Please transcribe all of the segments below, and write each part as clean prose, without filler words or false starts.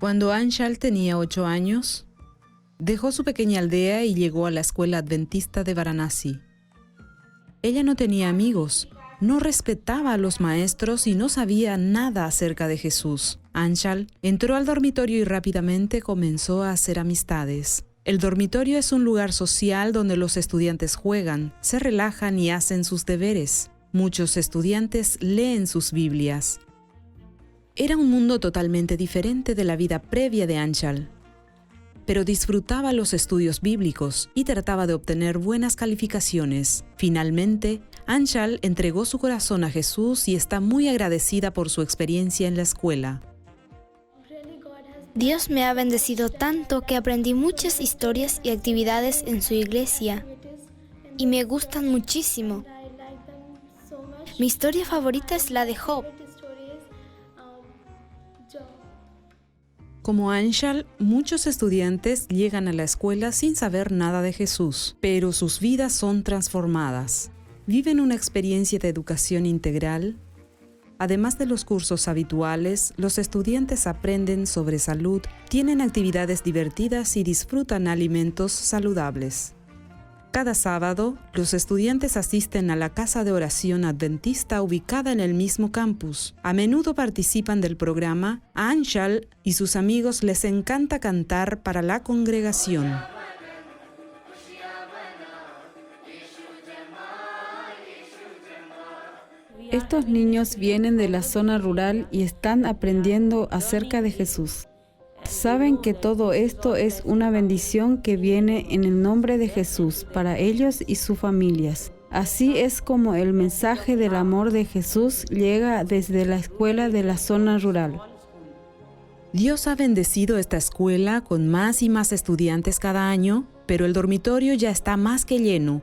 Cuando Anshal tenía 8 años, dejó su pequeña aldea y llegó a la escuela adventista de Varanasi. Ella no tenía amigos, no respetaba a los maestros y no sabía nada acerca de Jesús. Anshal entró al dormitorio y rápidamente comenzó a hacer amistades. El dormitorio es un lugar social donde los estudiantes juegan, se relajan y hacen sus deberes. Muchos estudiantes leen sus Biblias. Era un mundo totalmente diferente de la vida previa de Anshal, pero disfrutaba los estudios bíblicos y trataba de obtener buenas calificaciones. Finalmente, Anshal entregó su corazón a Jesús y está muy agradecida por su experiencia en la escuela. Dios me ha bendecido tanto que aprendí muchas historias y actividades en su iglesia y me gustan muchísimo. Mi historia favorita es la de Job. Como Anshal, muchos estudiantes llegan a la escuela sin saber nada de Jesús, pero sus vidas son transformadas. Viven una experiencia de educación integral. Además de los cursos habituales, los estudiantes aprenden sobre salud, tienen actividades divertidas y disfrutan alimentos saludables. Cada sábado, los estudiantes asisten a la casa de oración adventista ubicada en el mismo campus. A menudo participan del programa. A Anshal y sus amigos les encanta cantar para la congregación. Estos niños vienen de la zona rural y están aprendiendo acerca de Jesús. Saben que todo esto es una bendición que viene en el nombre de Jesús para ellos y sus familias. Así es como el mensaje del amor de Jesús llega desde la escuela de la zona rural. Dios ha bendecido esta escuela con más y más estudiantes cada año, pero el dormitorio ya está más que lleno.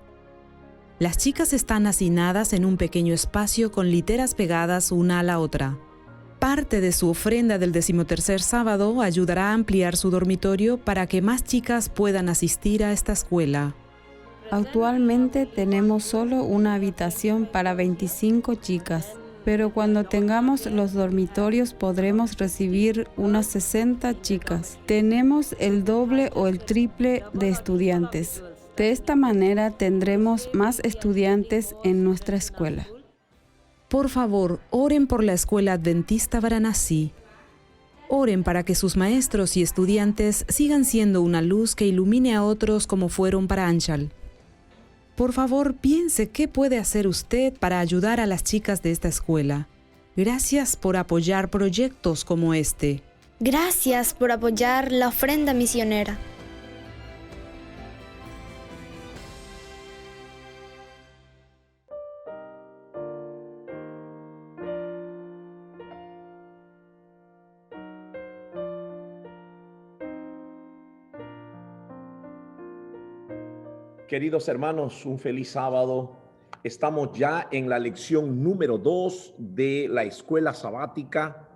Las chicas están hacinadas en un pequeño espacio con literas pegadas una a la otra. Parte de su ofrenda del 13º sábado ayudará a ampliar su dormitorio para que más chicas puedan asistir a esta escuela. Actualmente tenemos solo una habitación para 25 chicas, pero cuando tengamos los dormitorios podremos recibir unas 60 chicas. Tenemos el doble o el triple de estudiantes. De esta manera tendremos más estudiantes en nuestra escuela. Por favor, oren por la escuela adventista Varanasi. Oren para que sus maestros y estudiantes sigan siendo una luz que ilumine a otros como fueron para Anshal. Por favor, piense qué puede hacer usted para ayudar a las chicas de esta escuela. Gracias por apoyar proyectos como este. Gracias por apoyar la ofrenda misionera. Queridos hermanos, un feliz sábado. Estamos ya en la lección número 2 de la escuela sabática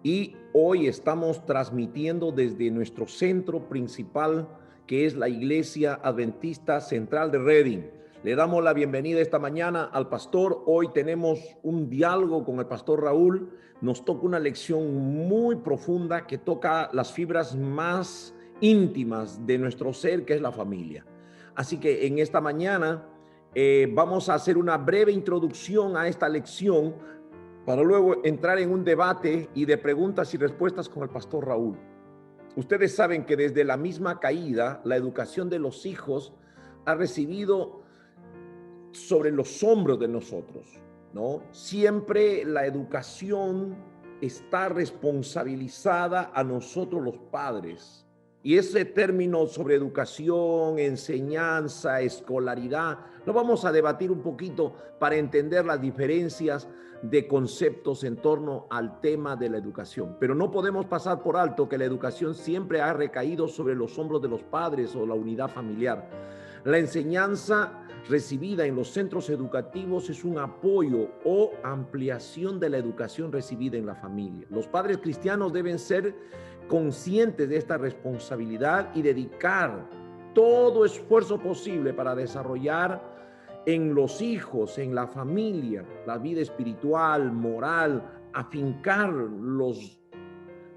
y hoy estamos transmitiendo desde nuestro centro principal, que es la Iglesia Adventista Central de Reading. Le damos la bienvenida esta mañana al pastor. Hoy tenemos un diálogo con el pastor Raúl. Nos toca una lección muy profunda que toca las fibras más íntimas de nuestro ser, que es la familia. Así que en esta mañana vamos a hacer una breve introducción a esta lección para luego entrar en un debate y de preguntas y respuestas con el pastor Raúl. Ustedes saben que desde la misma caída, la educación de los hijos ha recibido sobre los hombros de nosotros, ¿no? Siempre la educación está responsabilizada a nosotros los padres. Y ese término sobre educación, enseñanza, escolaridad, lo vamos a debatir un poquito para entender las diferencias de conceptos en torno al tema de la educación. Pero no podemos pasar por alto que la educación siempre ha recaído sobre los hombros de los padres o la unidad familiar. La enseñanza recibida en los centros educativos es un apoyo o ampliación de la educación recibida en la familia. Los padres cristianos deben ser conscientes de esta responsabilidad y dedicar todo esfuerzo posible para desarrollar en los hijos, en la familia, la vida espiritual, moral, afincar los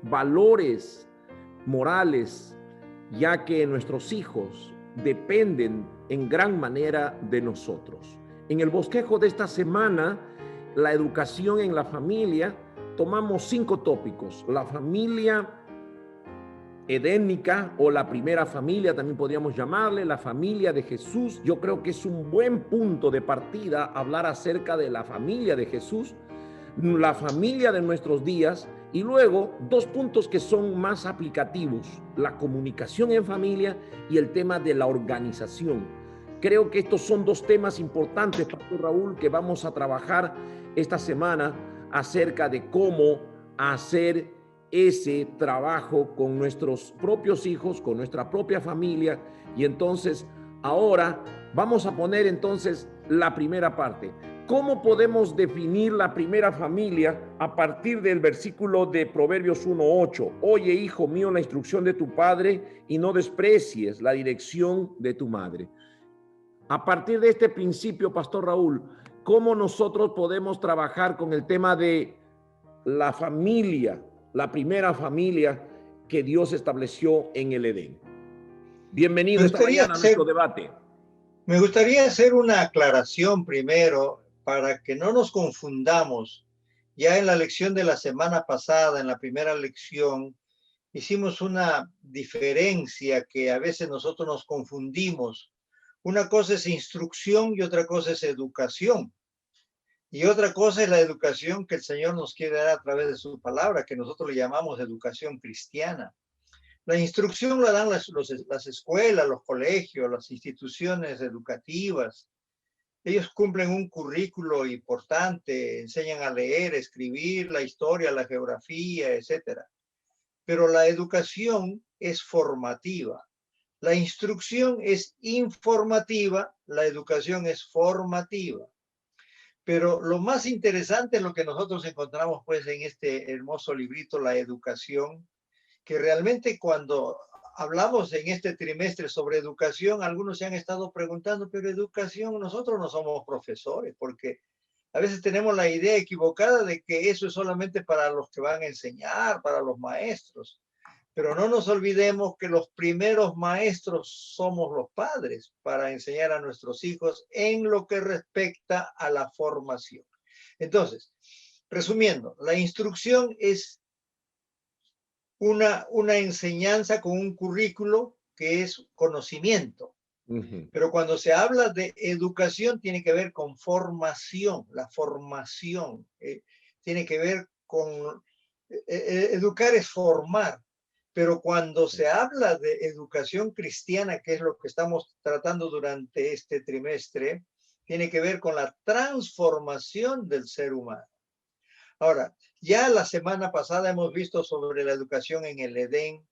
valores morales, ya que nuestros hijos dependen en gran manera de nosotros. En el bosquejo de esta semana, la educación en la familia, tomamos 5 tópicos. La familia edénica o la primera familia, también podríamos llamarle, la familia de Jesús. Yo creo que es un buen punto de partida hablar acerca de la familia de Jesús, la familia de nuestros días, y luego 2 puntos que son más aplicativos: la comunicación en familia y el tema de la organización. Creo que estos son 2 temas importantes, Pastor Raúl, que vamos a trabajar esta semana acerca de cómo hacer ese trabajo con nuestros propios hijos, con nuestra propia familia. Y entonces ahora vamos a poner entonces la primera parte. ¿Cómo podemos definir la primera familia a partir del versículo de Proverbios 1:8? Oye, hijo mío, la instrucción de tu padre y no desprecies la dirección de tu madre. A partir de este principio, Pastor Raúl, ¿cómo nosotros podemos trabajar con el tema de la familia, la primera familia que Dios estableció en el Edén? Bienvenido esta mañana a nuestro debate. Me gustaría hacer una aclaración primero para que no nos confundamos. Ya en la lección de la semana pasada, en la primera lección, hicimos una diferencia que a veces nosotros nos confundimos. Una cosa es instrucción y otra cosa es educación. Y otra cosa es la educación que el Señor nos quiere dar a través de su palabra, que nosotros le llamamos educación cristiana. La instrucción la dan las escuelas, los colegios, las instituciones educativas. Ellos cumplen un currículo importante, enseñan a leer, escribir, la historia, la geografía, etc. Pero la educación es formativa. La instrucción es informativa, la educación es formativa. Pero lo más interesante es lo que nosotros encontramos pues en este hermoso librito, La Educación, que realmente cuando hablamos en este trimestre sobre educación, algunos se han estado preguntando, pero educación, nosotros no somos profesores, porque a veces tenemos la idea equivocada de que eso es solamente para los que van a enseñar, para los maestros. Pero no nos olvidemos que los primeros maestros somos los padres para enseñar a nuestros hijos en lo que respecta a la formación. Entonces, resumiendo, la instrucción es una enseñanza con un currículo que es conocimiento. Pero cuando se habla de educación tiene que ver con formación, la formación. Tiene que ver con... educar es formar. Pero cuando se habla de educación cristiana, que es lo que estamos tratando durante este trimestre, tiene que ver con la transformación del ser humano. Ahora, ya la semana pasada hemos visto sobre la educación en el Edén,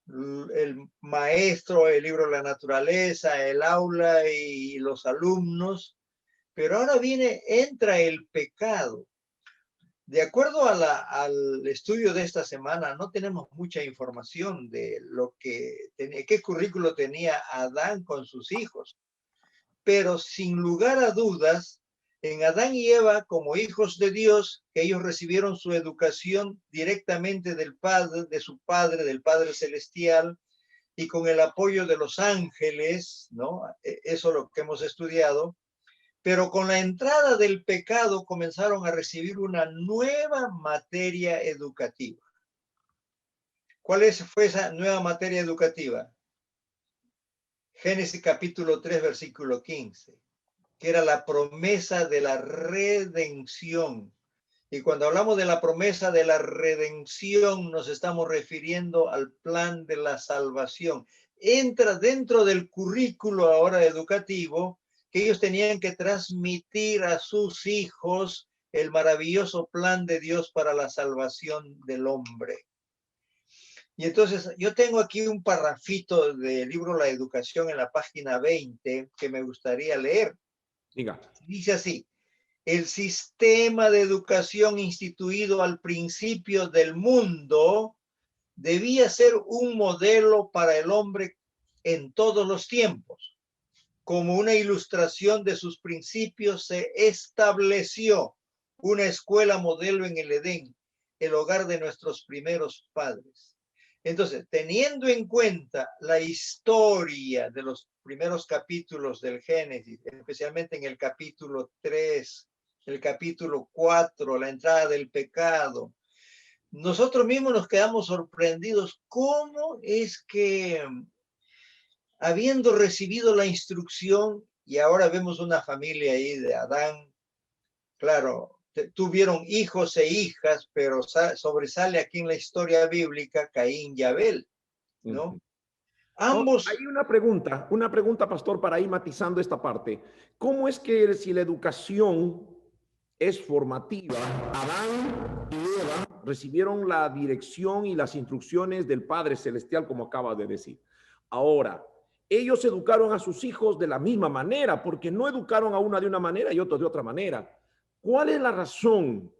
el maestro, el libro de la naturaleza, el aula y los alumnos, pero ahora entra el pecado. De acuerdo al estudio de esta semana, no tenemos mucha información de qué currículo tenía Adán con sus hijos. Pero sin lugar a dudas, en Adán y Eva, como hijos de Dios, que ellos recibieron su educación directamente del Padre, del Padre Celestial, y con el apoyo de los ángeles, ¿no? Eso es lo que hemos estudiado. Pero con la entrada del pecado comenzaron a recibir una nueva materia educativa. ¿Cuál fue esa nueva materia educativa? Génesis capítulo 3, versículo 15, que era la promesa de la redención. Y cuando hablamos de la promesa de la redención, nos estamos refiriendo al plan de la salvación. Entra dentro del currículo ahora educativo, que ellos tenían que transmitir a sus hijos el maravilloso plan de Dios para la salvación del hombre. Y entonces yo tengo aquí un parrafito del libro La Educación en la página 20 que me gustaría leer. Diga. Dice así: el sistema de educación instituido al principio del mundo debía ser un modelo para el hombre en todos los tiempos. Como una ilustración de sus principios, se estableció una escuela modelo en el Edén, el hogar de nuestros primeros padres. Entonces, teniendo en cuenta la historia de los primeros capítulos del Génesis, especialmente en el capítulo 3, el capítulo 4, la entrada del pecado, nosotros mismos nos quedamos sorprendidos. ¿Cómo es que, habiendo recibido la instrucción, y ahora vemos una familia ahí de Adán, claro, tuvieron hijos e hijas, pero sobresale aquí en la historia bíblica Caín y Abel, ¿no? Ambos. Hay una pregunta, pastor, para ir matizando esta parte. ¿Cómo es que si la educación es formativa, Adán y Eva recibieron la dirección y las instrucciones del Padre Celestial, como acaba de decir? Ahora, ellos educaron a sus hijos de la misma manera, porque no educaron a una de una manera y otro de otra manera. ¿Cuál es la razón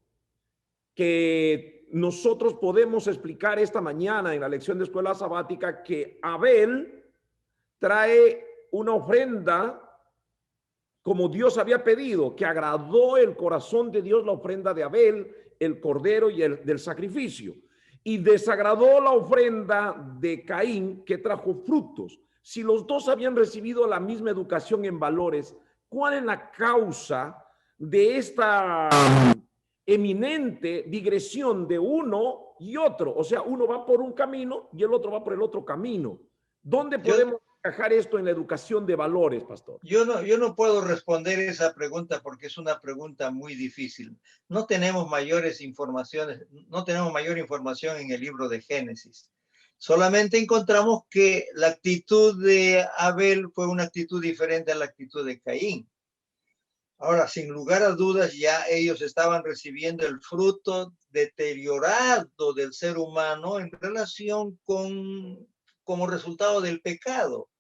que nosotros podemos explicar esta mañana en la lección de escuela sabática que Abel trae una ofrenda como Dios había pedido, que agradó el corazón de Dios la ofrenda de Abel, el cordero y el del sacrificio, y desagradó la ofrenda de Caín, que trajo frutos? Si los dos habían recibido la misma educación en valores, ¿cuál es la causa de esta eminente digresión de uno y otro? O sea, uno va por un camino y el otro va por el otro camino. ¿Dónde podemos encajar esto en la educación de valores, pastor? Yo no puedo responder esa pregunta porque es una pregunta muy difícil. No tenemos mayores informaciones, no tenemos mayor información en el libro de Génesis. Solamente encontramos que la actitud de Abel fue una actitud diferente a la actitud de Caín. Ahora, sin lugar a dudas, ya ellos estaban recibiendo el fruto deteriorado del ser humano en relación como resultado del pecado.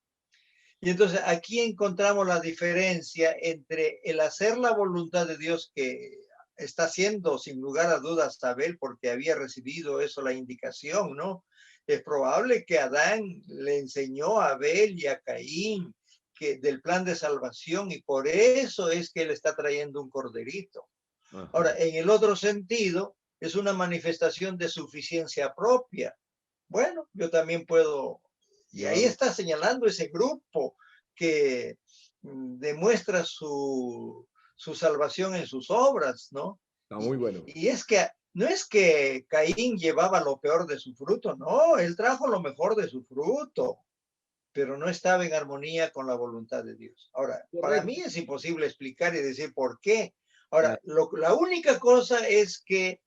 Y entonces aquí encontramos la diferencia entre el hacer la voluntad de Dios, que está haciendo sin lugar a dudas Abel, porque había recibido eso, la indicación, ¿no? Es probable que Adán le enseñó a Abel y a Caín del plan de salvación, y por eso es que él está trayendo un corderito. Ajá. Ahora, en el otro sentido, es una manifestación de suficiencia propia. Bueno, yo también puedo, y ahí está señalando ese grupo que demuestra su salvación en sus obras, ¿no? Está muy bueno. Y es que no es que Caín llevaba lo peor de su fruto, no, él trajo lo mejor de su fruto, pero no estaba en armonía con la voluntad de Dios. Ahora, correcto, para mí es imposible explicar y decir por qué. Ahora, la única cosa es que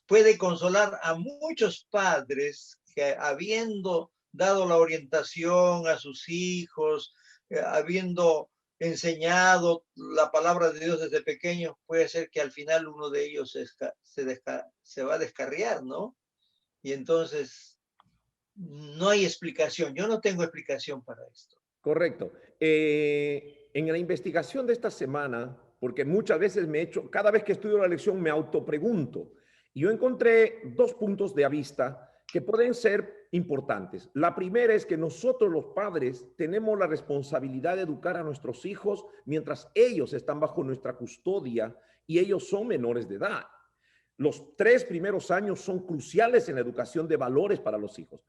puede consolar a muchos padres que, habiendo dado la orientación a sus hijos, habiendo enseñado la palabra de Dios desde pequeños, puede ser que al final uno de ellos se va a descarriar, ¿no? Y entonces no hay explicación. Yo no tengo explicación para esto. Correcto. En la investigación de esta semana, porque muchas veces cada vez que estudio la lección me autopregunto, y yo encontré dos puntos de vista que pueden ser importantes. La primera es que nosotros los padres tenemos la responsabilidad de educar a nuestros hijos mientras ellos están bajo nuestra custodia y ellos son menores de edad. Los 3 primeros años son cruciales en la educación de valores para los hijos.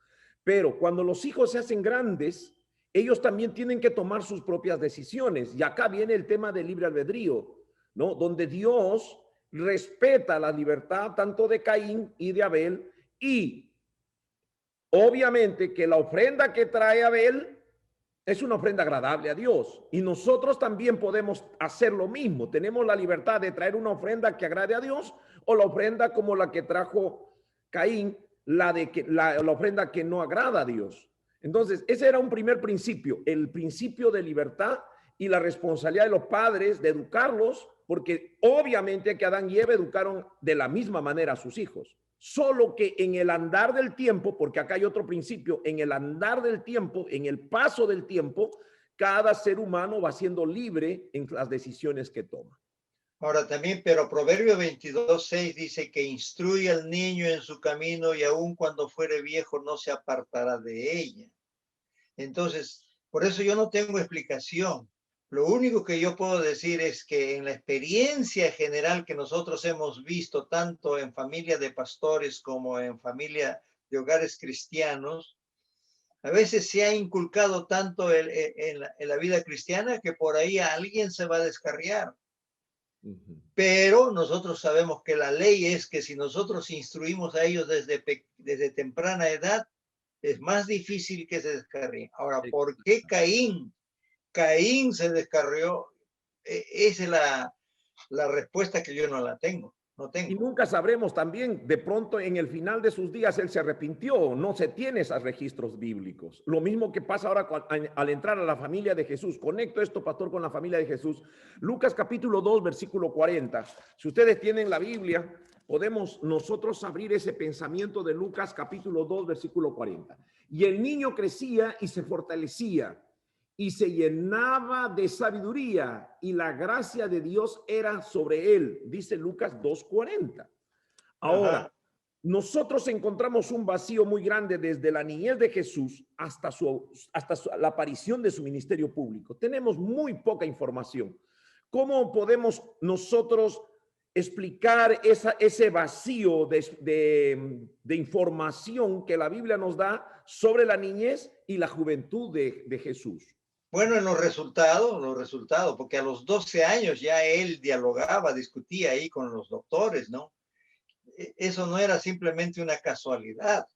Pero cuando los hijos se hacen grandes, ellos también tienen que tomar sus propias decisiones. Y acá viene el tema del libre albedrío, ¿no? Donde Dios respeta la libertad tanto de Caín y de Abel, y obviamente que la ofrenda que trae Abel es una ofrenda agradable a Dios, y nosotros también podemos hacer lo mismo. Tenemos la libertad de traer una ofrenda que agrade a Dios, o la ofrenda como la que trajo Caín, la ofrenda que no agrada a Dios. Entonces, ese era un primer principio, el principio de libertad y la responsabilidad de los padres de educarlos, porque obviamente que Adán y Eva educaron de la misma manera a sus hijos. Solo que en el andar del tiempo, porque acá hay otro principio, en el andar del tiempo, en el paso del tiempo, cada ser humano va siendo libre en las decisiones que toma. Ahora también, pero Proverbio 22:6 dice que instruye al niño en su camino y aun cuando fuere viejo no se apartará de ella. Entonces, por eso yo no tengo explicación. Lo único que yo puedo decir es que en la experiencia general que nosotros hemos visto, tanto en familia de pastores como en familia de hogares cristianos, a veces se ha inculcado tanto en la vida cristiana que por ahí alguien se va a descarriar. Pero nosotros sabemos que la ley es que si nosotros instruimos a ellos desde temprana edad, es más difícil que se descarríen. Ahora, ¿por qué Caín? Caín se descarrió. Esa es la respuesta que yo no la tengo. No tengo. Y nunca sabremos también, de pronto en el final de sus días él se arrepintió, no se tiene esos registros bíblicos. Lo mismo que pasa ahora al entrar a la familia de Jesús. Conecto esto, pastor, con la familia de Jesús. Lucas capítulo 2, versículo 40. Si ustedes tienen la Biblia, podemos nosotros abrir ese pensamiento de Lucas capítulo 2, versículo 40. Y el niño crecía y se fortalecía y se llenaba de sabiduría y la gracia de Dios era sobre él, dice Lucas 2:40. Ahora, nosotros encontramos un vacío muy grande desde la niñez de Jesús hasta la aparición de su ministerio público. Tenemos muy poca información. ¿Cómo podemos nosotros explicar ese vacío de información que la Biblia nos da sobre la niñez y la juventud de Jesús? Bueno, en los resultados, porque a los 12 años ya él dialogaba, discutía ahí con los doctores, ¿no? Eso no era simplemente una casualidad.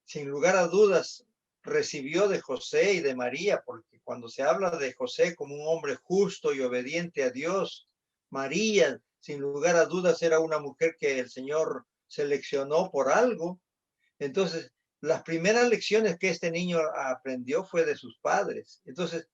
Sin lugar a dudas, recibió de José y de María, porque cuando se habla de José como un hombre justo y obediente a Dios, María, sin lugar a dudas, era una mujer que el Señor seleccionó por algo. Entonces, las primeras lecciones que este niño aprendió fue de sus padres. Entonces,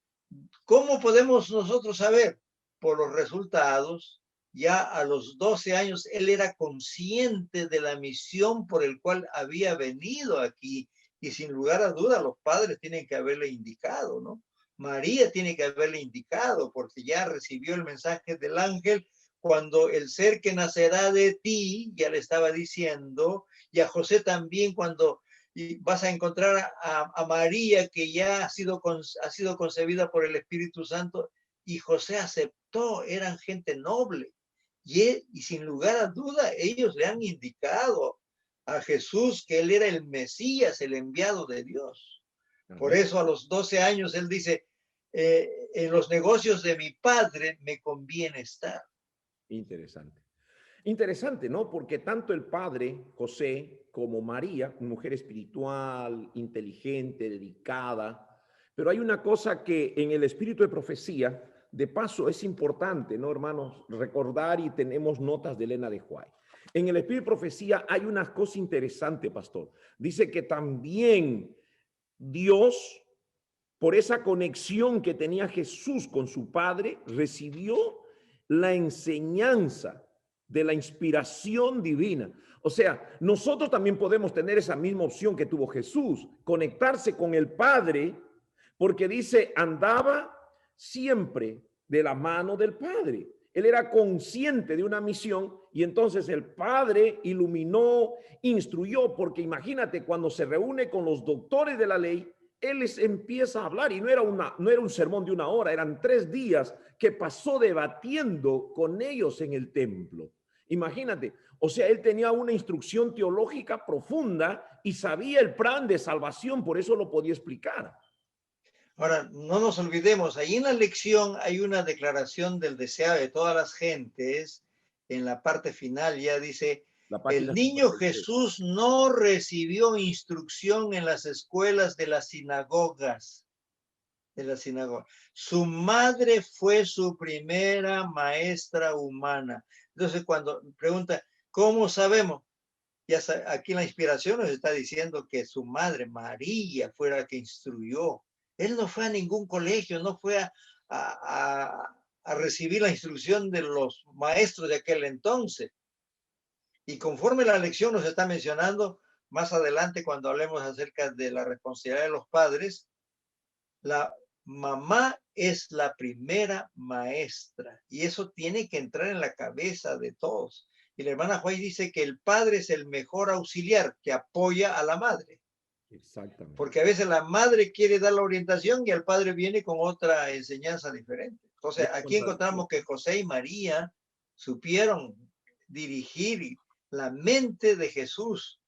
¿cómo podemos nosotros saber? Por los resultados. Ya a los 12 años él era consciente de la misión por el cual había venido aquí y sin lugar a duda los padres tienen que haberle indicado, ¿no? María tiene que haberle indicado porque ya recibió el mensaje del ángel cuando el ser que nacerá de ti, ya le estaba diciendo, y a José también cuando y vas a encontrar a María que ya ha sido concebida por el Espíritu Santo y José aceptó, eran gente noble y sin lugar a duda ellos le han indicado a Jesús que él era el Mesías, el enviado de Dios. Por eso a los 12 años él dice, en los negocios de mi padre me conviene estar. Interesante. Interesante, ¿no? Porque tanto el padre, José, como María, mujer espiritual, inteligente, dedicada, pero hay una cosa que en el espíritu de profecía, de paso, es importante, ¿no, hermanos? Recordar y tenemos notas de Elena de White. En el espíritu de profecía hay una cosa interesante, pastor. Dice que también Dios, por esa conexión que tenía Jesús con su padre, recibió la enseñanza de la inspiración divina. O sea, nosotros también podemos tener esa misma opción que tuvo Jesús, conectarse con el Padre, porque dice, andaba siempre de la mano del Padre. Él era consciente de una misión y entonces el Padre iluminó, instruyó, porque imagínate, cuando se reúne con los doctores de la ley, él les empieza a hablar y no era un sermón de 1 hora, eran 3 días que pasó debatiendo con ellos en el templo. Imagínate, o sea, él tenía una instrucción teológica profunda y sabía el plan de salvación, por eso lo podía explicar. Ahora, no nos olvidemos, ahí en la lección hay una declaración del deseo de todas las gentes, en la parte final ya dice, el niño Jesús no recibió instrucción en las escuelas de las sinagogas. Su madre fue su primera maestra humana. Entonces, cuando pregunta, ¿cómo sabemos? Ya aquí la inspiración nos está diciendo que su madre, María, fue la que instruyó. Él no fue a ningún colegio, no fue a recibir la instrucción de los maestros de aquel entonces. Y conforme la lección nos está mencionando, más adelante cuando hablemos acerca de la responsabilidad de los padres, la mamá es la primera maestra y eso tiene que entrar en la cabeza de todos. Y la hermana White dice que el padre es el mejor auxiliar que apoya a la madre. Exactamente. Porque a veces la madre quiere dar la orientación y el padre viene con otra enseñanza diferente. Entonces aquí encontramos que José y María supieron dirigir la mente de Jesús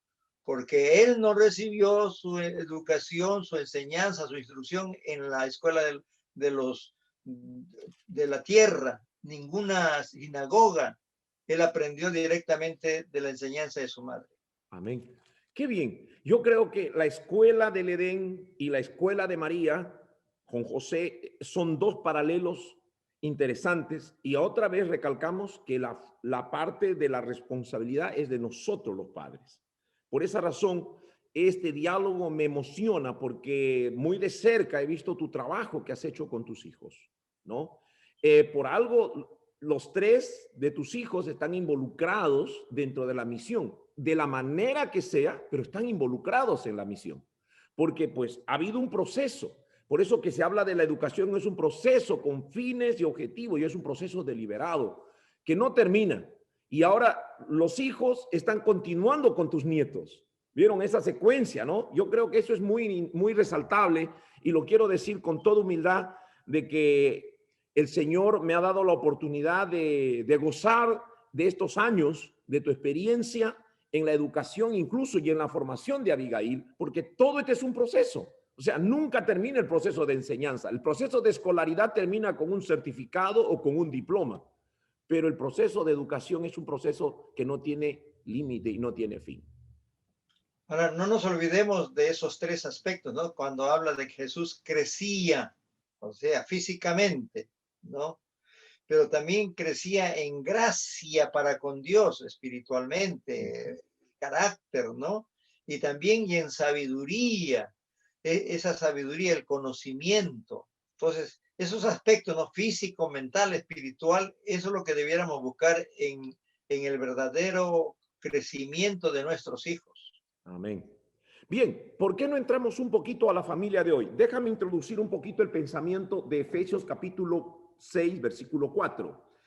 porque él no recibió su educación, su enseñanza, su instrucción en la escuela de la tierra, ninguna sinagoga. Él aprendió directamente de la enseñanza de su madre. Amén. Qué bien. Yo creo que la escuela del Edén y la escuela de María con José son dos paralelos interesantes, y otra vez recalcamos que la parte de la responsabilidad es de nosotros los padres. Por esa razón, este diálogo me emociona porque muy de cerca he visto tu trabajo que has hecho con tus hijos, ¿no? Por algo, los tres de tus hijos están involucrados dentro de la misión, de la manera que sea, pero están involucrados en la misión, porque pues ha habido un proceso. Por eso que se habla de la educación, no es un proceso con fines y objetivos, y es un proceso deliberado que no termina. Y ahora los hijos están continuando con tus nietos. ¿Vieron esa secuencia, no? Yo creo que eso es muy resaltable, y lo quiero decir con toda humildad, de que el Señor me ha dado la oportunidad de gozar de estos años, de tu experiencia en la educación incluso y en la formación de Abigail, porque todo este es un proceso. O sea, nunca termina el proceso de enseñanza. El proceso de escolaridad termina con un certificado o con un diploma, pero el proceso de educación es un proceso que no tiene límite y no tiene fin. Ahora, no nos olvidemos de esos tres aspectos, ¿no? Cuando habla de que Jesús crecía, o sea, físicamente, ¿no? Pero también crecía en gracia para con Dios, espiritualmente, carácter, ¿no? Y también y en sabiduría, esa sabiduría, el conocimiento. Entonces, esos aspectos, ¿no? Físico, mental, espiritual, eso es lo que debiéramos buscar en el verdadero crecimiento de nuestros hijos. Amén. Bien, ¿por qué no entramos un poquito a la familia de hoy? Déjame introducir un poquito el pensamiento de Efesios capítulo 6, versículo 4.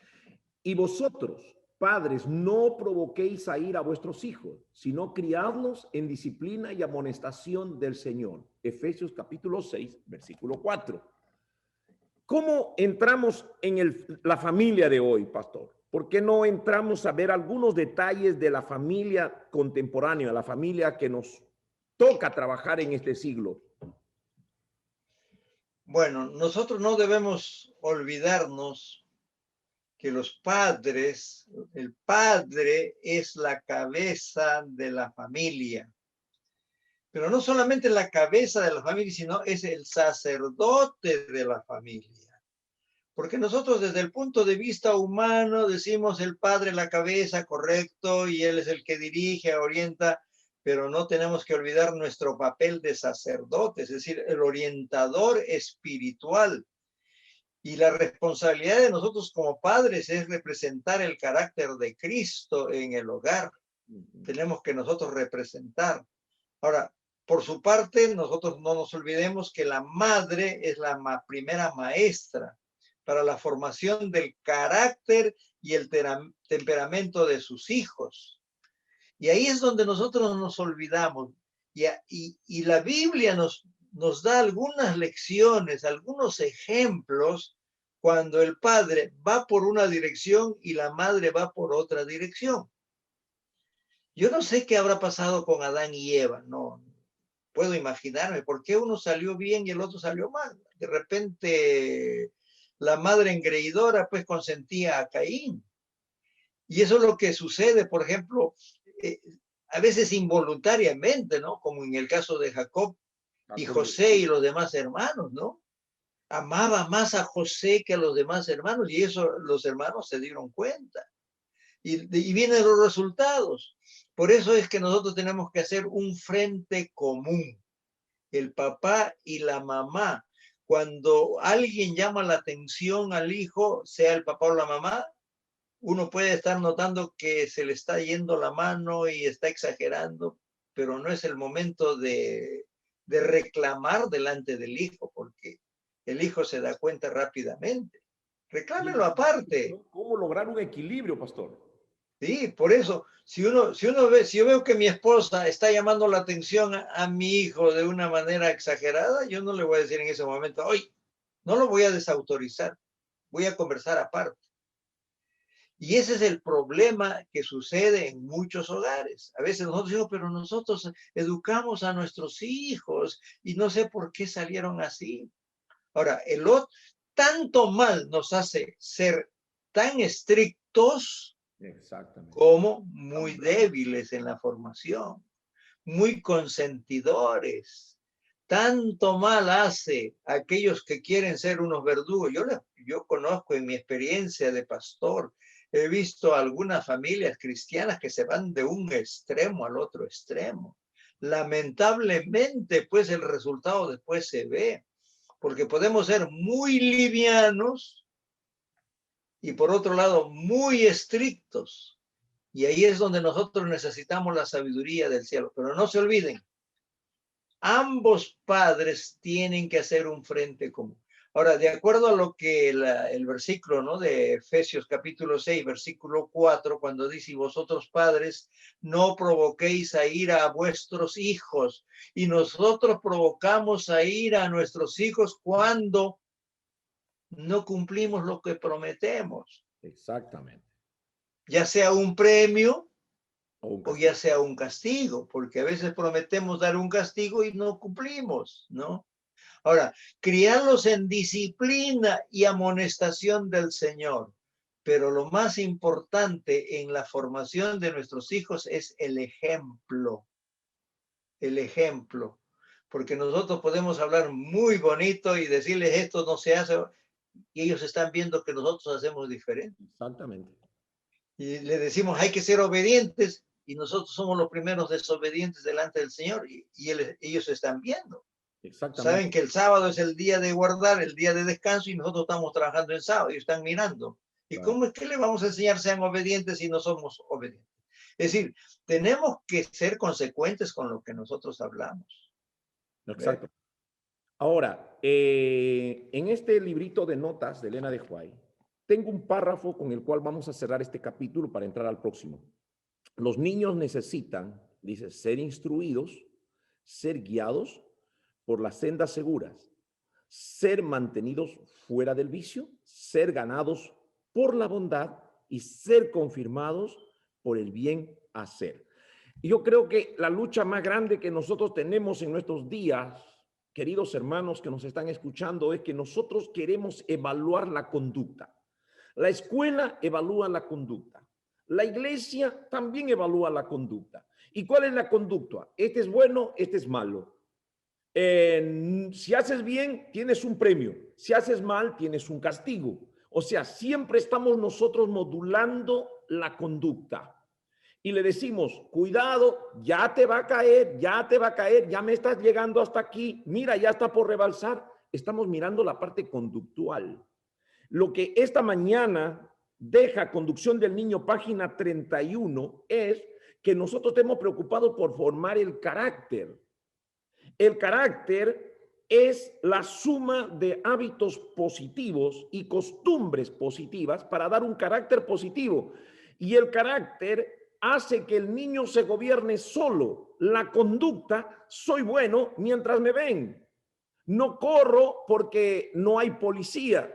Y vosotros, padres, no provoquéis a ir a vuestros hijos, sino criadlos en disciplina y amonestación del Señor. Efesios capítulo 6, versículo 4. ¿Cómo entramos en la familia de hoy, pastor? ¿Por qué no entramos a ver algunos detalles de la familia contemporánea, la familia que nos toca trabajar en este siglo? Bueno, nosotros no debemos olvidarnos que los padres, el padre es la cabeza de la familia. Pero no solamente la cabeza de la familia, sino es el sacerdote de la familia. Porque nosotros desde el punto de vista humano decimos el padre la cabeza, correcto, y él es el que dirige, orienta, pero no tenemos que olvidar nuestro papel de sacerdote, es decir, el orientador espiritual. Y la responsabilidad de nosotros como padres es representar el carácter de Cristo en el hogar. Tenemos que nosotros representar. Ahora, por su parte, nosotros no nos olvidemos que la madre es la primera maestra para la formación del carácter y el temperamento de sus hijos. Y ahí es donde nosotros nos olvidamos. Y la Biblia nos da algunas lecciones, algunos ejemplos, cuando el padre va por una dirección y la madre va por otra dirección. Yo no sé qué habrá pasado con Adán y Eva, no puedo imaginarme por qué uno salió bien y el otro salió mal. De repente la madre engreidora pues consentía a Caín. Y eso es lo que sucede, por ejemplo, a veces involuntariamente, ¿no? Como en el caso de Jacob y José y los demás hermanos, ¿no? Amaba más a José que a los demás hermanos, y eso los hermanos se dieron cuenta. Y vienen los resultados. Por eso es que nosotros tenemos que hacer un frente común, el papá y la mamá. Cuando alguien llama la atención al hijo, sea el papá o la mamá, uno puede estar notando que se le está yendo la mano y está exagerando, pero no es el momento de reclamar delante del hijo, porque el hijo se da cuenta rápidamente. Reclámenlo aparte. ¿Cómo lograr un equilibrio, pastor? Sí, por eso, si yo veo que mi esposa está llamando la atención a mi hijo de una manera exagerada, yo no le voy a decir en ese momento, oye, no lo voy a desautorizar, voy a conversar aparte. Y ese es el problema que sucede en muchos hogares. A veces nosotros decimos, pero nosotros educamos a nuestros hijos y no sé por qué salieron así. Ahora, el otro, tanto mal nos hace ser tan estrictos Exactamente. como muy débiles en la formación, muy consentidores. Tanto mal hace a aquellos que quieren ser unos verdugos. Yo conozco en mi experiencia de pastor, he visto algunas familias cristianas que se van de un extremo al otro extremo. Lamentablemente, pues el resultado después se ve, porque podemos ser muy livianos y por otro lado muy estrictos. Y ahí es donde nosotros necesitamos la sabiduría del cielo. Pero no se olviden, ambos padres tienen que hacer un frente común. Ahora, de acuerdo a lo que el versículo, ¿no?, de Efesios capítulo 6, versículo 4, cuando dice, vosotros padres, no provoquéis a ira a vuestros hijos. Y nosotros provocamos a ira a nuestros hijos cuando no cumplimos lo que prometemos. Exactamente. Ya sea un premio O o ya sea un castigo, porque a veces prometemos dar un castigo y no cumplimos, ¿no? Ahora, criarlos en disciplina y amonestación del Señor. Pero lo más importante en la formación de nuestros hijos es el ejemplo. El ejemplo. Porque nosotros podemos hablar muy bonito y decirles esto no se hace, y ellos están viendo que nosotros hacemos diferente. Exactamente. Y le decimos hay que ser obedientes y nosotros somos los primeros desobedientes delante del Señor y ellos están viendo. Exactamente. Saben que el sábado es el día de guardar, el día de descanso y nosotros estamos trabajando el sábado y están mirando. ¿Y Claro. cómo es que le vamos a enseñar sean obedientes si no somos obedientes? Es decir, tenemos que ser consecuentes con lo que nosotros hablamos. Exacto. Ahora, en este librito de notas de Elena de White, tengo un párrafo con el cual vamos a cerrar este capítulo para entrar al próximo. Los niños necesitan, dice, ser instruidos, ser guiados por las sendas seguras, ser mantenidos fuera del vicio, ser ganados por la bondad y ser confirmados por el bien hacer. Y yo creo que la lucha más grande que nosotros tenemos en nuestros días, queridos hermanos que nos están escuchando, es que nosotros queremos evaluar la conducta. La escuela evalúa la conducta. La iglesia también evalúa la conducta. ¿Y cuál es la conducta? Este es bueno, este es malo. Si haces bien, tienes un premio. Si haces mal, tienes un castigo. O sea, siempre estamos nosotros modulando la conducta. Y le decimos, cuidado, ya te va a caer, ya te va a caer, ya me estás llegando hasta aquí, mira, ya está por rebalsar. Estamos mirando la parte conductual. Lo que esta mañana deja Conducción del Niño, página 31, es que nosotros estemos preocupados por formar el carácter. El carácter es la suma de hábitos positivos y costumbres positivas para dar un carácter positivo. Y el carácter hace que el niño se gobierne solo. La conducta, soy bueno mientras me ven. No corro porque no hay policía.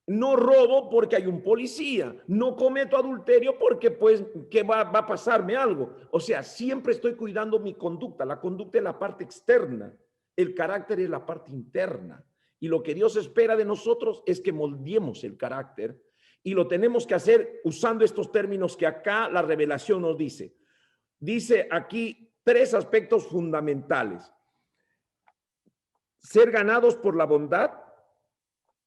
No robo porque hay un policía. No cometo adulterio porque pues que va a pasarme algo. O sea, siempre estoy cuidando mi conducta. La conducta es la parte externa. El carácter es la parte interna. Y lo que Dios espera de nosotros es que moldeemos el carácter. Y lo tenemos que hacer usando estos términos que acá la revelación nos dice. Dice aquí 3 aspectos fundamentales. Ser ganados por la bondad,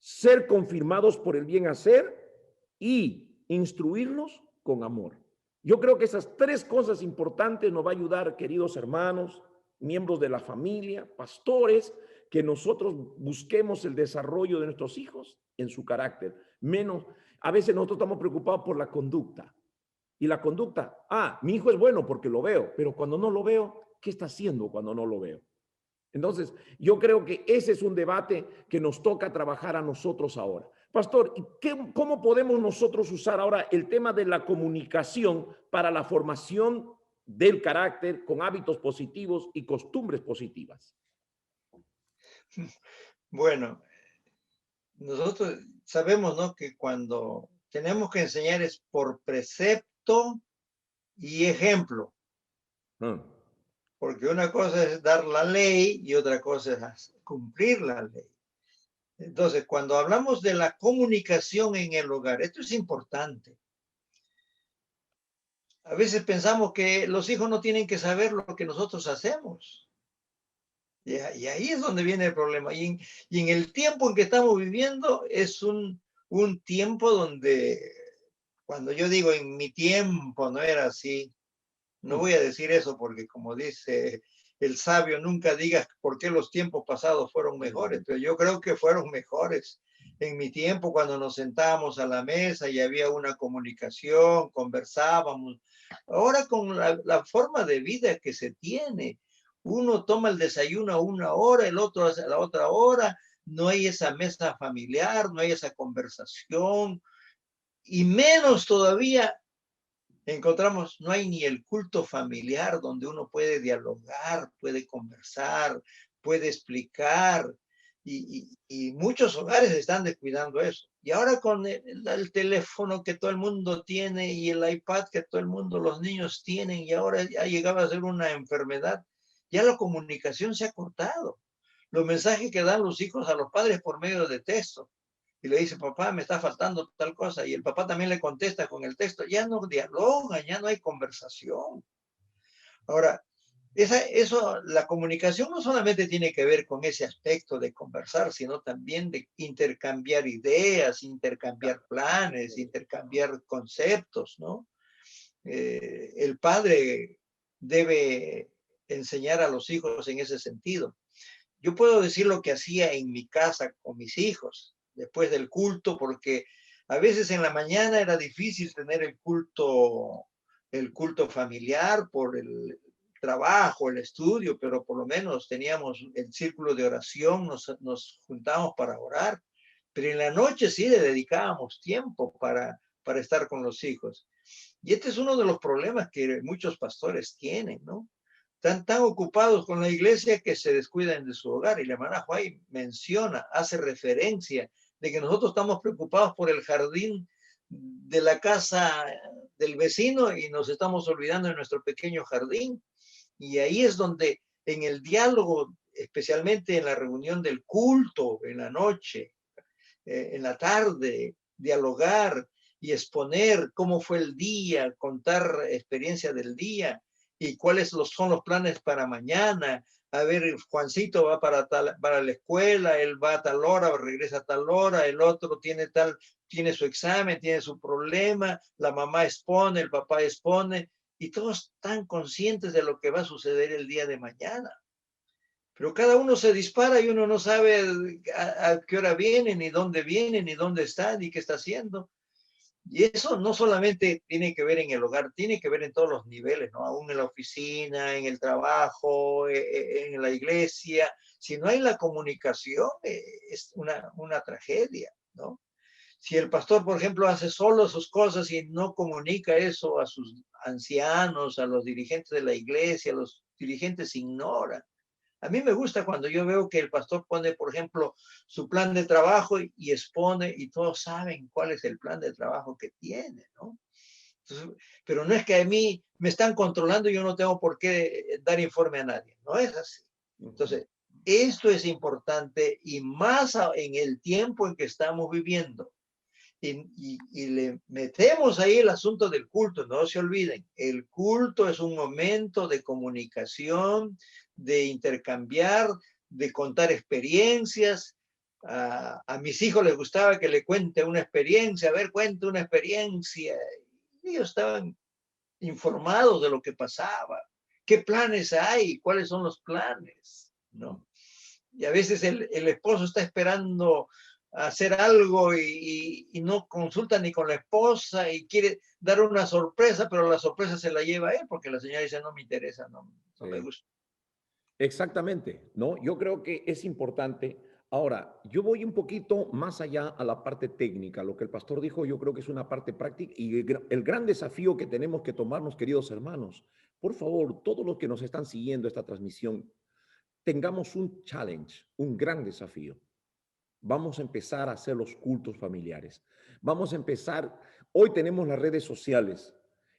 ser confirmados por el bien hacer y instruirnos con amor. Yo creo que esas 3 cosas importantes nos va a ayudar, queridos hermanos, miembros de la familia, pastores, que nosotros busquemos el desarrollo de nuestros hijos en su carácter. A veces nosotros estamos preocupados por la conducta. Y la conducta, mi hijo es bueno porque lo veo, pero cuando no lo veo, ¿qué está haciendo cuando no lo veo? Entonces, yo creo que ese es un debate que nos toca trabajar a nosotros ahora. Pastor, ¿cómo podemos nosotros usar ahora el tema de la comunicación para la formación del carácter con hábitos positivos y costumbres positivas? Bueno, nosotros sabemos, ¿no?, que cuando tenemos que enseñar es por precepto y ejemplo, Mm. porque una cosa es dar la ley y otra cosa es cumplir la ley. Entonces, cuando hablamos de la comunicación en el hogar, esto es importante. A veces pensamos que los hijos no tienen que saber lo que nosotros hacemos. Y ahí es donde viene el problema. Y en el tiempo en que estamos viviendo es un tiempo donde, cuando yo digo en mi tiempo no era así, no voy a decir eso porque como dice el sabio, nunca digas por qué los tiempos pasados fueron mejores, pero yo creo que fueron mejores. En mi tiempo, cuando nos sentábamos a la mesa y había una comunicación, conversábamos. Ahora con la forma de vida que se tiene, uno toma el desayuno a una hora, el otro a la otra hora, no hay esa mesa familiar, no hay esa conversación, y menos todavía encontramos, no hay ni el culto familiar donde uno puede dialogar, puede conversar, puede explicar, y muchos hogares están descuidando eso. Y ahora con el teléfono que todo el mundo tiene y el iPad que todo el mundo, los niños tienen, y ahora ya llegaba a ser una enfermedad, ya la comunicación se ha cortado. Los mensajes que dan los hijos a los padres por medio de texto, y le dice, papá, me está faltando tal cosa, y el papá también le contesta con el texto, ya no dialogan, ya no hay conversación. Ahora, la comunicación no solamente tiene que ver con ese aspecto de conversar, sino también de intercambiar ideas, intercambiar planes, intercambiar conceptos, ¿no? El padre debe enseñar a los hijos en ese sentido. Yo puedo decir lo que hacía en mi casa con mis hijos después del culto, porque a veces en la mañana era difícil tener el culto familiar por el trabajo, el estudio, pero por lo menos teníamos el círculo de oración, nos juntábamos para orar, pero en la noche sí le dedicábamos tiempo para estar con los hijos. Y este es uno de los problemas que muchos pastores tienen, ¿no? Están tan ocupados con la iglesia que se descuidan de su hogar. Y la hermana Juay menciona, hace referencia de que nosotros estamos preocupados por el jardín de la casa del vecino y nos estamos olvidando de nuestro pequeño jardín. Y ahí es donde en el diálogo, especialmente en la reunión del culto, en la noche, en la tarde, dialogar y exponer cómo fue el día, contar experiencia del día y cuáles son los planes para mañana. A ver, Juancito va para la escuela, él va a tal hora, regresa a tal hora, el otro tiene su examen, tiene su problema, la mamá expone, el papá expone, y todos están conscientes de lo que va a suceder el día de mañana. Pero cada uno se dispara y uno no sabe a qué hora viene, ni dónde está, ni qué está haciendo. Y eso no solamente tiene que ver en el hogar, tiene que ver en todos los niveles, ¿no? Aún en la oficina, en el trabajo, en la iglesia. Si no hay la comunicación, es una tragedia, ¿no? Si el pastor, por ejemplo, hace solo sus cosas y no comunica eso a sus ancianos, a los dirigentes de la iglesia, los dirigentes ignoran. A mí me gusta cuando yo veo que el pastor pone, por ejemplo, su plan de trabajo y expone y todos saben cuál es el plan de trabajo que tiene, ¿no? Entonces, pero no es que a mí me están controlando y yo no tengo por qué dar informe a nadie. No es así. Entonces, esto es importante y más en el tiempo en que estamos viviendo. Y le metemos ahí el asunto del culto, no se olviden, el culto es un momento de comunicación, de intercambiar, de contar experiencias. A mis hijos les gustaba que le cuente una experiencia, a ver, cuente una experiencia. Y ellos estaban informados de lo que pasaba, qué planes hay, cuáles son los planes, ¿no? Y a veces el esposo está esperando hacer algo y no consulta ni con la esposa y quiere dar una sorpresa, pero la sorpresa se la lleva a él porque la señora dice, no me interesa, no me gusta. Exactamente, ¿no? Yo creo que es importante. Ahora, yo voy un poquito más allá a la parte técnica. Lo que el pastor dijo, yo creo que es una parte práctica y el gran desafío que tenemos que tomarnos, queridos hermanos. Por favor, todos los que nos están siguiendo esta transmisión, tengamos un challenge, un gran desafío. Vamos a empezar a hacer los cultos familiares. Vamos a empezar. Hoy tenemos las redes sociales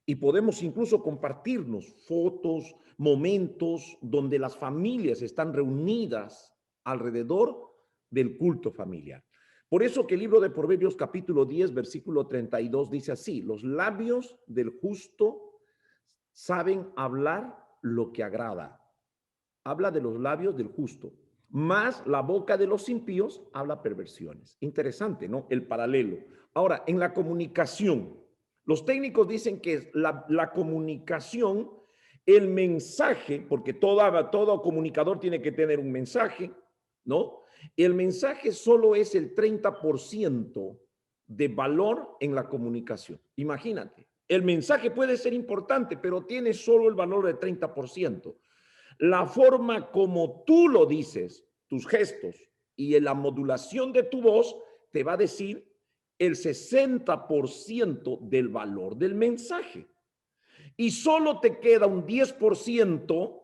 y podemos incluso compartirnos fotos, momentos donde las familias están reunidas alrededor del culto familiar. Por eso que el libro de Proverbios capítulo 10, versículo 32 dice así: los labios del justo saben hablar lo que agrada. Habla de los labios del justo, más la boca de los impíos habla perversiones. Interesante, ¿no? El paralelo. Ahora, en la comunicación, los técnicos dicen que la comunicación, el mensaje, porque todo comunicador tiene que tener un mensaje, ¿no? El mensaje solo es el 30% de valor en la comunicación. Imagínate, el mensaje puede ser importante, pero tiene solo el valor del 30%. La forma como tú lo dices, tus gestos y la modulación de tu voz te va a decir el 60% del valor del mensaje. Y solo te queda un 10%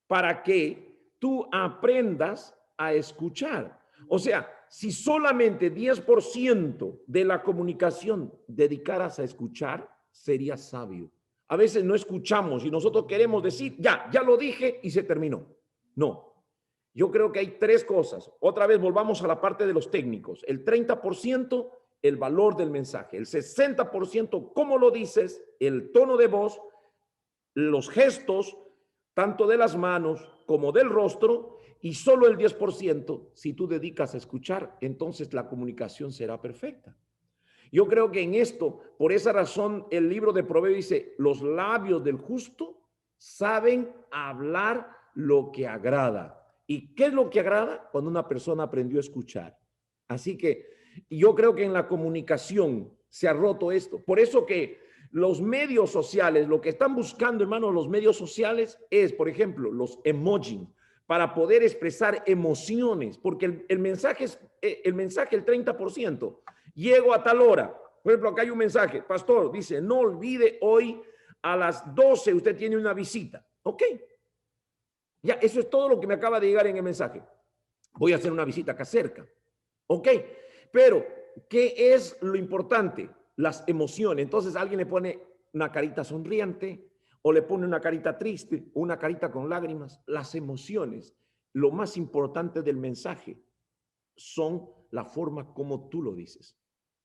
para que tú aprendas a escuchar. O sea, si solamente 10% de la comunicación dedicaras a escuchar, serías sabio. A veces no escuchamos y nosotros queremos decir, ya lo dije y se terminó. No, yo creo que hay tres cosas. Otra vez volvamos a la parte de los técnicos. El 30%, el valor del mensaje. El 60%, cómo lo dices, el tono de voz, los gestos, tanto de las manos como del rostro, y solo el 10%, si tú dedicas a escuchar, entonces la comunicación será perfecta. Yo creo que en esto, por esa razón, el libro de Proverbios dice, los labios del justo saben hablar lo que agrada. ¿Y qué es lo que agrada? Cuando una persona aprendió a escuchar. Así que yo creo que en la comunicación se ha roto esto. Por eso que los medios sociales, lo que están buscando, hermanos, los medios sociales es, por ejemplo, los emojis, para poder expresar emociones, porque el mensaje es el 30%. Llego a tal hora. Por ejemplo, acá hay un mensaje. Pastor, dice, no olvide hoy a las 12 usted tiene una visita. Ok. Ya, eso es todo lo que me acaba de llegar en el mensaje. Voy a hacer una visita acá cerca. Ok. Pero, ¿qué es lo importante? Las emociones. Entonces alguien le pone una carita sonriente o le pone una carita triste o una carita con lágrimas. Las emociones, lo más importante del mensaje son la forma como tú lo dices.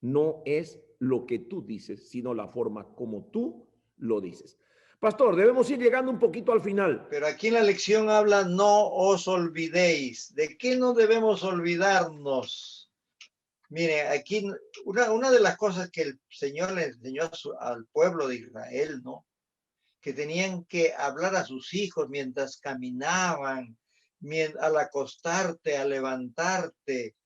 No es lo que tú dices, sino la forma como tú lo dices. Pastor, debemos ir llegando un poquito al final. Pero aquí en la lección habla, no os olvidéis. ¿De qué no debemos olvidarnos? Mire, aquí una de las cosas que el Señor le enseñó al pueblo de Israel, ¿no? Que tenían que hablar a sus hijos mientras caminaban, al acostarte, al levantarte.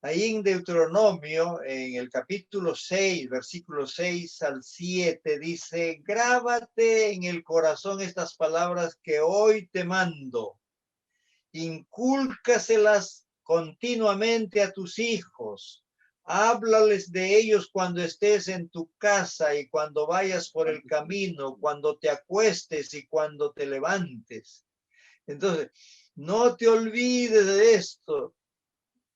Ahí en Deuteronomio, en el capítulo 6, versículos 6 al 7, dice, grábate en el corazón estas palabras que hoy te mando. Incúlcaselas continuamente a tus hijos. Háblales de ellos cuando estés en tu casa y cuando vayas por el camino, cuando te acuestes y cuando te levantes. Entonces, no te olvides de esto.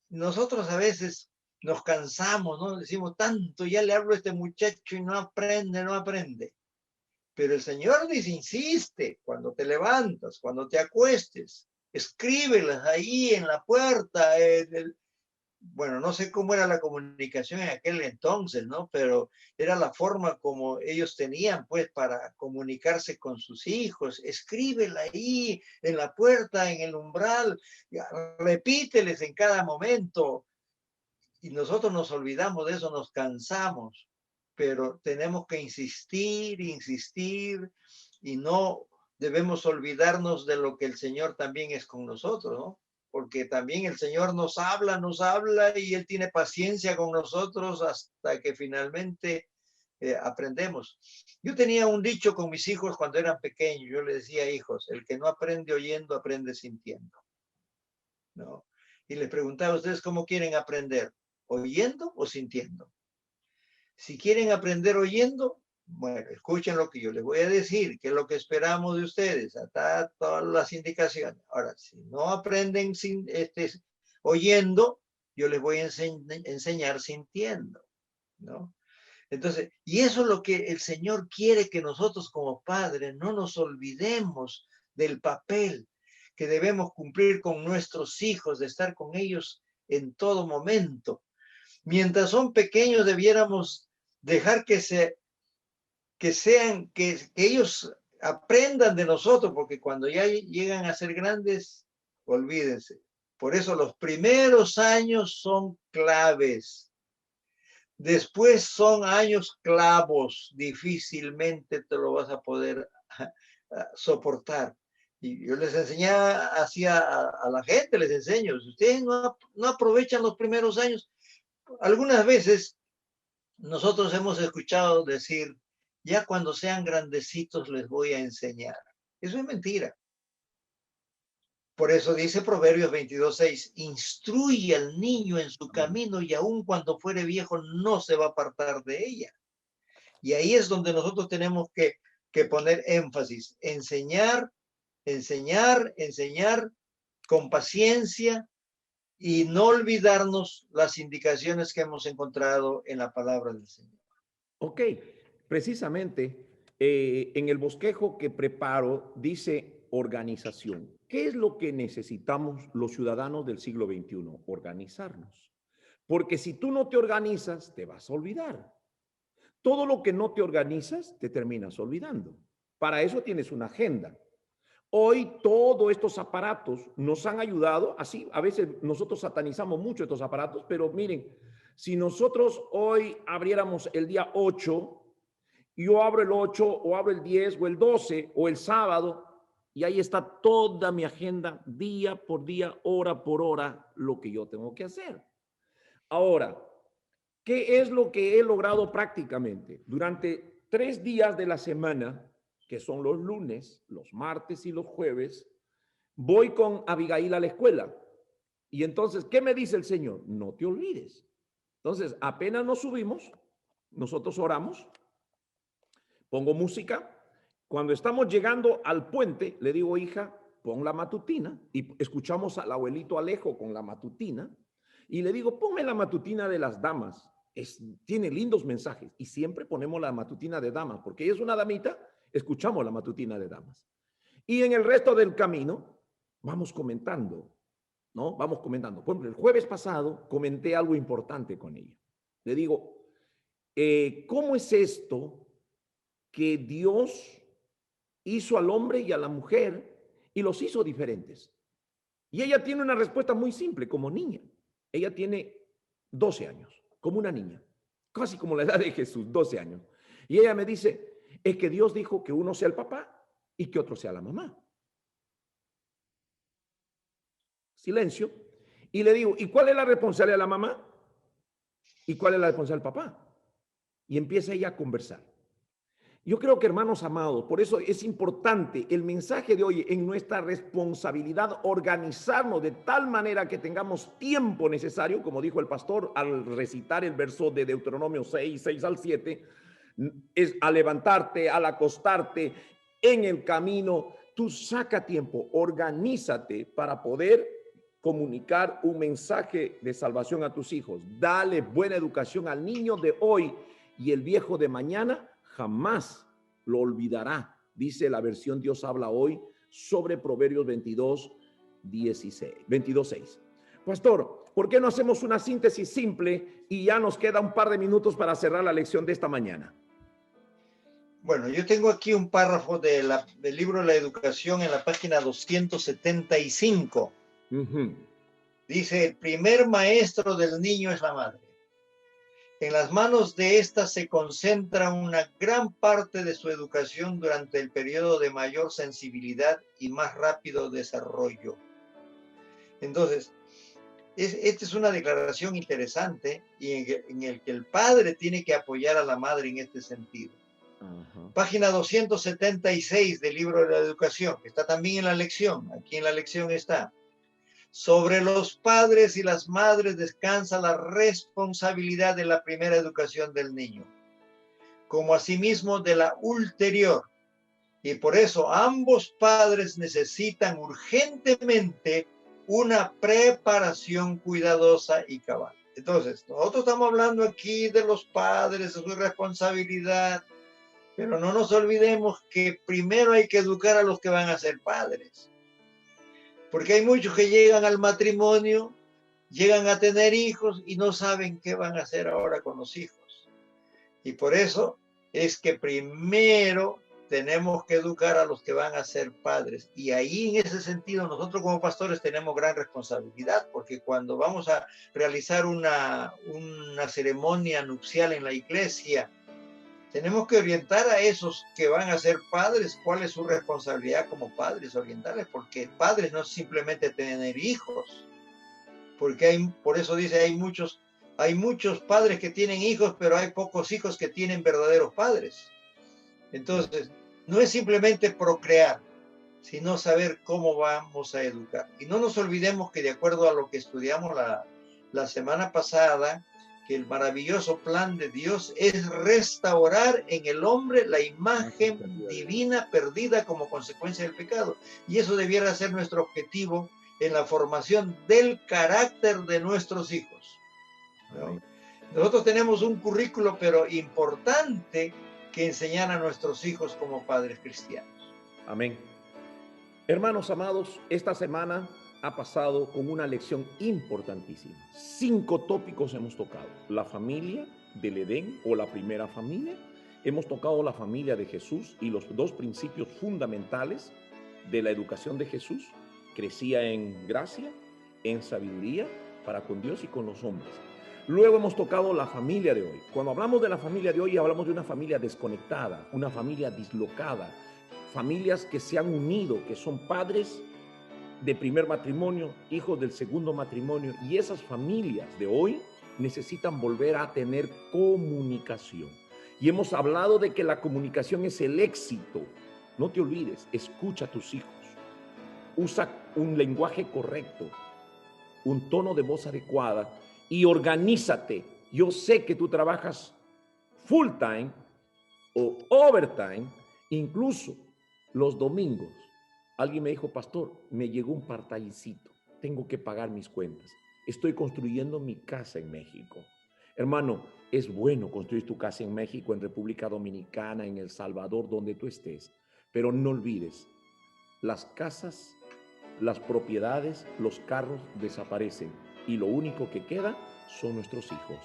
Nosotros a veces nos cansamos, ¿no? Decimos tanto, ya le hablo a este muchacho y no aprende. Pero el Señor dice, insiste, cuando te levantas, cuando te acuestes, escríbelas ahí en la puerta. Bueno, no sé cómo era la comunicación en aquel entonces, ¿no? Pero era la forma como ellos tenían, pues, para comunicarse con sus hijos. Escríbela ahí en la puerta, en el umbral, repíteles en cada momento. Y nosotros nos olvidamos de eso, nos cansamos, pero tenemos que insistir y no debemos olvidarnos de lo que el Señor también es con nosotros, ¿no? Porque también el Señor nos habla y Él tiene paciencia con nosotros hasta que finalmente aprendemos. Yo tenía un dicho con mis hijos cuando eran pequeños. Yo les decía, hijos, el que no aprende oyendo, aprende sintiendo, ¿no? Y les preguntaba a ustedes cómo quieren aprender, oyendo o sintiendo. Si quieren aprender oyendo, bueno, escuchen lo que yo les voy a decir, que es lo que esperamos de ustedes, hasta todas las indicaciones. Ahora, si no aprenden oyendo, yo les voy a enseñar sintiendo. ¿no? Entonces, y eso es lo que el Señor quiere, que nosotros como padres no nos olvidemos del papel que debemos cumplir con nuestros hijos, de estar con ellos en todo momento. Mientras son pequeños, debiéramos dejar que ellos aprendan de nosotros, porque cuando ya llegan a ser grandes, olvídense. Por eso los primeros años son claves. Después son años clavos, difícilmente te lo vas a poder soportar. Y yo les enseñaba así a la gente, les enseño, si ustedes no aprovechan los primeros años, algunas veces nosotros hemos escuchado decir, ya cuando sean grandecitos les voy a enseñar. Eso es mentira. Por eso dice Proverbios 22:6, instruye al niño en su camino y aun cuando fuere viejo no se va a apartar de ella. Y ahí es donde nosotros tenemos que poner énfasis, enseñar con paciencia y no olvidarnos las indicaciones que hemos encontrado en la palabra del Señor. Ok, precisamente en el bosquejo que preparo dice organización. ¿Qué es lo que necesitamos los ciudadanos del siglo XXI? Organizarnos. Porque si tú no te organizas, te vas a olvidar. Todo lo que no te organizas, te terminas olvidando. Para eso tienes una agenda. Hoy todos estos aparatos nos han ayudado, así a veces nosotros satanizamos mucho estos aparatos, pero miren, si nosotros hoy abriéramos el día 8, yo abro el 8 o abro el 10 o el 12 o el sábado y ahí está toda mi agenda, día por día, hora por hora, lo que yo tengo que hacer. Ahora, ¿qué es lo que he logrado prácticamente? Durante 3 días de la semana, que son los lunes, los martes y los jueves, voy con Abigail a la escuela. Y entonces, ¿qué me dice el Señor? No te olvides. Entonces, apenas nos subimos, nosotros oramos, pongo música. Cuando estamos llegando al puente, le digo, hija, pon la matutina. Y escuchamos al abuelito Alejo con la matutina. Y le digo, ponme la matutina de las damas. Tiene lindos mensajes. Y siempre ponemos la matutina de damas, porque ella es una damita, escuchamos la matutina de damas. Y en el resto del camino, vamos comentando, ¿no? Vamos comentando. Por ejemplo, el jueves pasado comenté algo importante con ella. Le digo, ¿cómo es esto que Dios hizo al hombre y a la mujer y los hizo diferentes? Y ella tiene una respuesta muy simple, como niña. Ella tiene 12 años, como una niña, casi como la edad de Jesús, 12 años. Y ella me dice, es que Dios dijo que uno sea el papá y que otro sea la mamá. Silencio. Y le digo, ¿y cuál es la responsabilidad de la mamá? ¿Y cuál es la responsabilidad del papá? Y empieza ella a conversar. Yo creo que, hermanos amados, por eso es importante el mensaje de hoy en nuestra responsabilidad, organizarnos de tal manera que tengamos tiempo necesario, como dijo el pastor al recitar el verso de Deuteronomio 6 al 7, es a levantarte, al acostarte, en el camino, tú saca tiempo, organízate para poder comunicar un mensaje de salvación a tus hijos. Dale buena educación al niño de hoy y el viejo de mañana jamás lo olvidará, dice la versión Dios habla hoy sobre Proverbios 22:6. Pastor, ¿por qué no hacemos una síntesis simple y ya nos queda un par de minutos para cerrar la lección de esta mañana? Bueno, yo tengo aquí un párrafo del libro de la educación en la página 275. Dice, el primer maestro del niño es la madre. En las manos de ésta se concentra una gran parte de su educación durante el periodo de mayor sensibilidad y más rápido desarrollo. Entonces, esta es una declaración interesante y en el que el padre tiene que apoyar a la madre en este sentido. Página 276 del libro de la educación, que está también en la lección. Aquí en la lección está. Sobre los padres y las madres descansa la responsabilidad de la primera educación del niño, como asimismo de la ulterior. Y por eso ambos padres necesitan urgentemente una preparación cuidadosa y cabal. Entonces, nosotros estamos hablando aquí de los padres, de su responsabilidad, pero no nos olvidemos que primero hay que educar a los que van a ser padres. Porque hay muchos que llegan al matrimonio, llegan a tener hijos y no saben qué van a hacer ahora con los hijos. Y por eso es que primero tenemos que educar a los que van a ser padres. Y ahí, en ese sentido, nosotros como pastores tenemos gran responsabilidad, porque cuando vamos a realizar una ceremonia nupcial en la iglesia, tenemos que orientar a esos que van a ser padres cuál es su responsabilidad como padres, orientarles, porque padres no es simplemente tener hijos, porque por eso dice, hay muchos padres que tienen hijos, pero hay pocos hijos que tienen verdaderos padres. Entonces, no es simplemente procrear, sino saber cómo vamos a educar. Y no nos olvidemos que de acuerdo a lo que estudiamos la semana pasada, que el maravilloso plan de Dios es restaurar en el hombre la imagen divina perdida como consecuencia del pecado. Y eso debiera ser nuestro objetivo en la formación del carácter de nuestros hijos, ¿no? Nosotros tenemos un currículo, pero importante, que enseñar a nuestros hijos como padres cristianos. Amén. Hermanos amados, esta semana ha pasado con una lección importantísima. 5 tópicos hemos tocado. La familia del Edén o la primera familia. Hemos tocado la familia de Jesús y los 2 principios fundamentales de la educación de Jesús. Crecía en gracia, en sabiduría para con Dios y con los hombres. Luego hemos tocado la familia de hoy. Cuando hablamos de la familia de hoy, hablamos de una familia desconectada, una familia dislocada, familias que se han unido, que son padres de primer matrimonio, hijos del segundo matrimonio, y esas familias de hoy necesitan volver a tener comunicación. Y hemos hablado de que la comunicación es el éxito. No te olvides, escucha a tus hijos, usa un lenguaje correcto, un tono de voz adecuada y organízate. Yo sé que tú trabajas full time o overtime, incluso los domingos. Alguien me dijo, pastor, me llegó un partaycito, tengo que pagar mis cuentas. Estoy construyendo mi casa en México. Hermano, es bueno construir tu casa en México, en República Dominicana, en El Salvador, donde tú estés. Pero no olvides, las casas, las propiedades, los carros desaparecen y lo único que queda son nuestros hijos.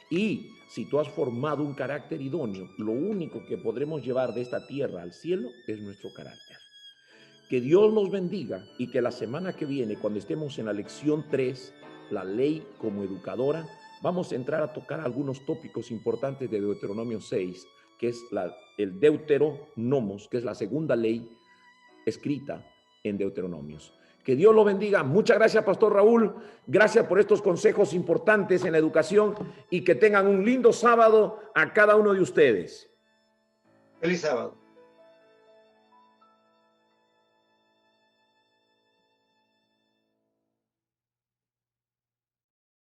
Y si tú has formado un carácter idóneo, lo único que podremos llevar de esta tierra al cielo es nuestro carácter. Que Dios nos bendiga y que la semana que viene, cuando estemos en la lección 3, la ley como educadora, vamos a entrar a tocar algunos tópicos importantes de Deuteronomio 6, que es el Deuteronomos, que es la segunda ley escrita en Deuteronomios. Que Dios lo bendiga. Muchas gracias, Pastor Raúl. Gracias por estos consejos importantes en la educación y que tengan un lindo sábado a cada uno de ustedes. Feliz sábado.